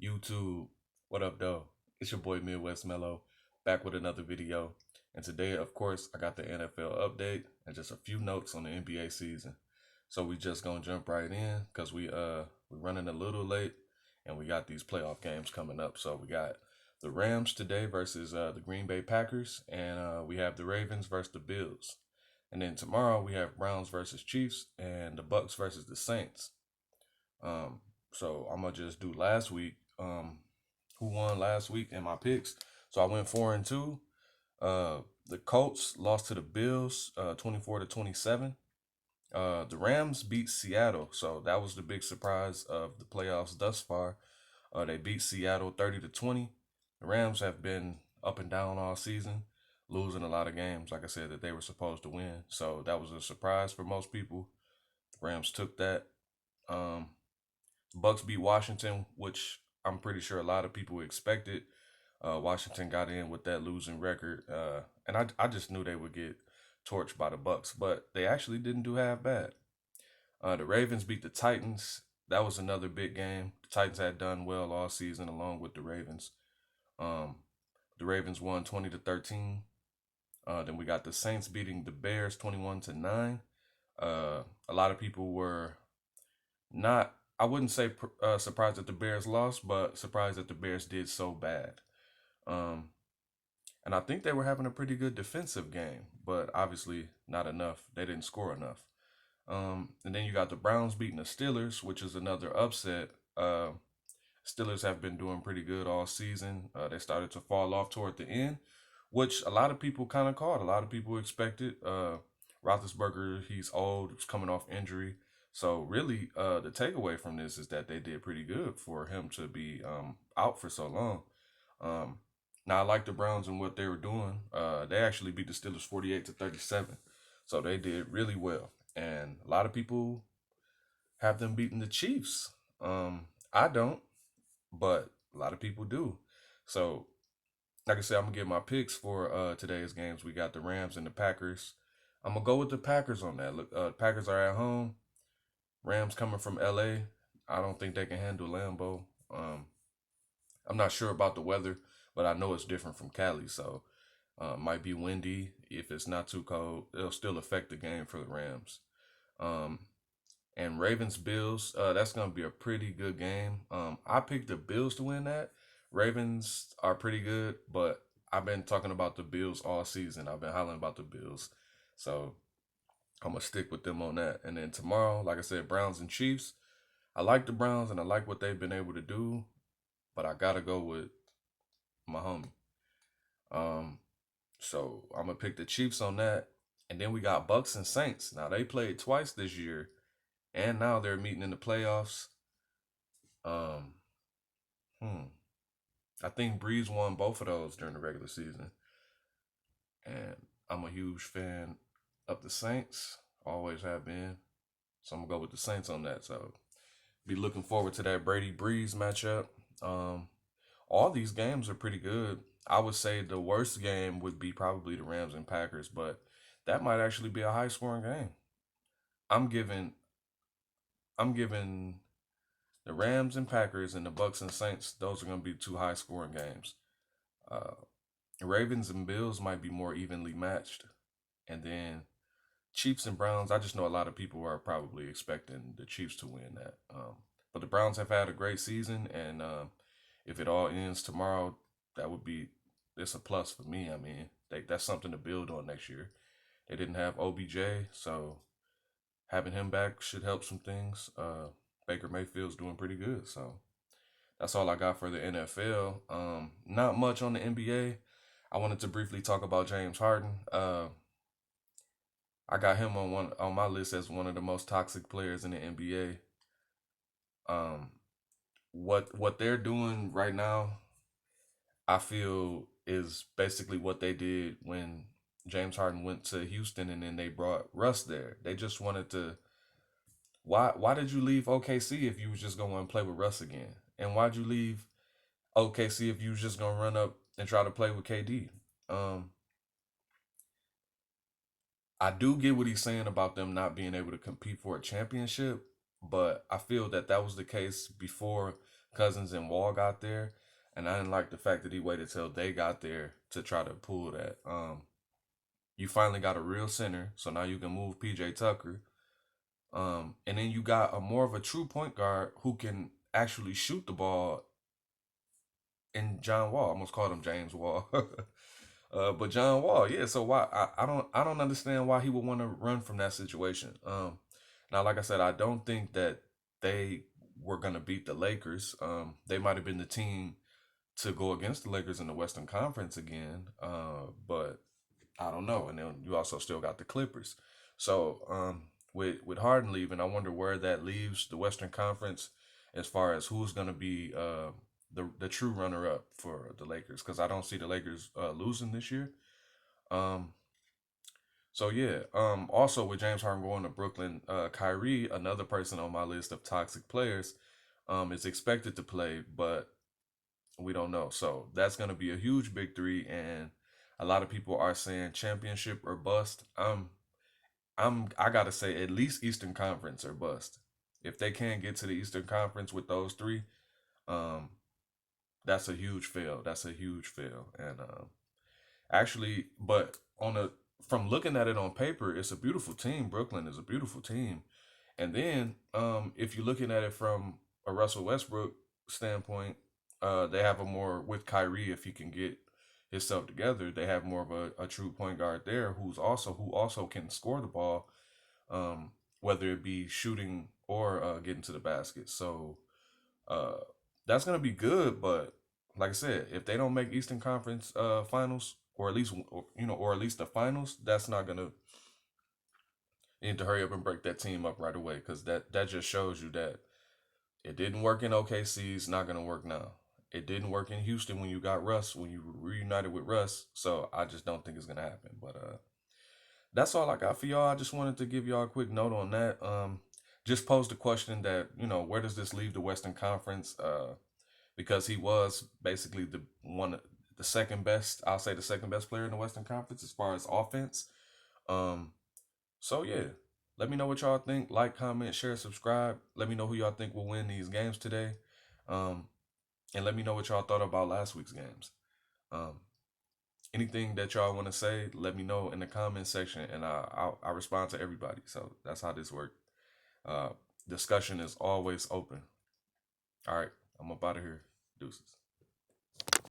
YouTube. What up, though? It's your boy Midwest Mellow, back with another video. And today, of course, I got the NFL update and just a few notes on the NBA season. So we just gonna jump right in because we're running a little late and we got these playoff games coming up. So we got the Rams today versus the Green Bay Packers, and we have the Ravens versus the Bills. And then tomorrow we have Browns versus Chiefs and the Bucks versus the Saints. Um, so I'm gonna just do last week. Who won last week in my picks? So I went 4-2. The Colts lost to the Bills, 24-27. The Rams beat Seattle, so that was the big surprise of the playoffs thus far. They beat Seattle 30-20. The Rams have been up and down all season, losing a lot of games, like I said, that they were supposed to win. So that was a surprise for most people. The Rams took that. Um, Bucks beat Washington, which I'm pretty sure a lot of people expected. Washington got in with that losing record, and I just knew they would get torched by the Bucks, but they actually didn't do half bad. The Ravens beat the Titans. That was another big game. The Titans had done well all season, along with the Ravens. Um, the Ravens won 20-13. Then we got the Saints beating the Bears 21-9. A lot of people were not, I wouldn't say surprised that the Bears lost, but surprised that the Bears did so bad. Um, and I think they were having a pretty good defensive game, but obviously not enough. They didn't score enough. And then you got the Browns beating the Steelers, which is another upset. Steelers have been doing pretty good all season. They started to fall off toward the end, which a lot of people kind of called. A lot of people expected. Roethlisberger, he's old, he's coming off injury. So really, the takeaway from this is that they did pretty good for him to be out for so long. Um, Now I like the Browns and what they were doing. They actually beat the Steelers 48-37, so they did really well. And a lot of people have them beating the Chiefs. I don't, but a lot of people do. So, like I said, I'm gonna give my picks for today's games. We got the Rams and the Packers. I'm gonna go with the Packers on that. Look, Packers are at home. Rams coming from LA. I don't think they can handle Lambeau. I'm not sure about the weather, but I know it's different from Cali, so might be windy. If it's not too cold, it'll still affect the game for the Rams. Um, and Ravens Bills, that's gonna be a pretty good game. I picked the Bills to win that. Ravens are pretty good, but I've been talking about the Bills all season. I've been hollering about the Bills, so I'm gonna stick with them on that. And then tomorrow, like I said, Browns and Chiefs. I like the Browns and I like what they've been able to do, but I gotta go with my homie. Um, so I'm gonna pick the Chiefs on that. And then we got Bucks and Saints. Now they played twice this year, and now they're meeting in the playoffs. Um, hmm. I think Breeze won both of those during the regular season, and I'm a huge fan of the Saints. Always have been. So I'm gonna go with the Saints on that. So be looking forward to that Brady Breeze matchup. Um, all these games are pretty good. I would say the worst game would be probably the Rams and Packers, but that might actually be a high scoring game. I'm giving I'm giving the Rams and Packers and the Bucks and Saints, those are going to be two high scoring games. Uh, Ravens and Bills might be more evenly matched. And then Chiefs and Browns, I just know a lot of people are probably expecting the Chiefs to win that. But the Browns have had a great season, and if it all ends tomorrow, that would be it's a plus for me. I mean, that's something to build on next year. They didn't have OBJ, so having him back should help some things. Baker Mayfield's doing pretty good, so that's all I got for the NFL. Not much on the NBA. I wanted to briefly talk about James Harden. I got him on my list as one of the most toxic players in the NBA. Um, what they're doing right now, I feel is basically what they did when James Harden went to Houston and then they brought Russ there. They just wanted to. Why did you leave OKC if you was just gonna play with Russ again? And why'd you leave OKC if you was just gonna run up and try to play with KD? Um, I do get what he's saying about them not being able to compete for a championship, but I feel that that was the case before Cousins and Wall got there, and I didn't like the fact that he waited till they got there to try to pull that. You finally got a real center, so now you can move PJ Tucker. And then you got a more of a true point guard who can actually shoot the ball in John Wall. I almost called him James Wall. But John Wall, yeah. So why I don't understand why he would want to run from that situation. Now like I said, I don't think that they were gonna beat the Lakers. They might have been the team to go against the Lakers in the Western Conference again. But I don't know. And then you also still got the Clippers. So with Harden leaving, I wonder where that leaves the Western Conference as far as who's going to be the true runner up for the Lakers, because I don't see the Lakers losing this year. Um, so yeah. Also with James Harden going to Brooklyn, Kyrie, another person on my list of toxic players, is expected to play, but we don't know. So that's going to be a huge big three, and a lot of people are saying championship or bust. I gotta say at least Eastern Conference or bust. If they can't get to the Eastern Conference with those three, um, that's a huge fail. That's a huge fail. And actually, but on a from looking at it on paper, it's a beautiful team. Brooklyn is a beautiful team. And then, if you're looking at it from a Russell Westbrook standpoint, they have a more with Kyrie, if he can get himself together, they have more of a true point guard there who also can score the ball, whether it be shooting or getting to the basket. So uh, that's gonna be good. But like I said, if they don't make Eastern Conference finals, or at least or at least the finals, that's not gonna. You need to hurry up and break that team up right away, because that just shows you that it didn't work in OKC. It's not gonna work now. It didn't work in Houston when you got Russ, when you reunited with Russ. So I just don't think it's gonna happen. But that's all I got for y'all. I just wanted to give y'all a quick note on that. Just posed a question that, where does this leave the Western Conference? Because he was basically the second best. I'll say the second best player in the Western Conference as far as offense. Um, so yeah, let me know what y'all think. Like, comment, share, subscribe. Let me know who y'all think will win these games today. Um, and let me know what y'all thought about last week's games. Um, anything that y'all want to say, let me know in the comment section, and I respond to everybody. So that's how this works. Uh, discussion is always open. All right, I'm up out of here. Deuces.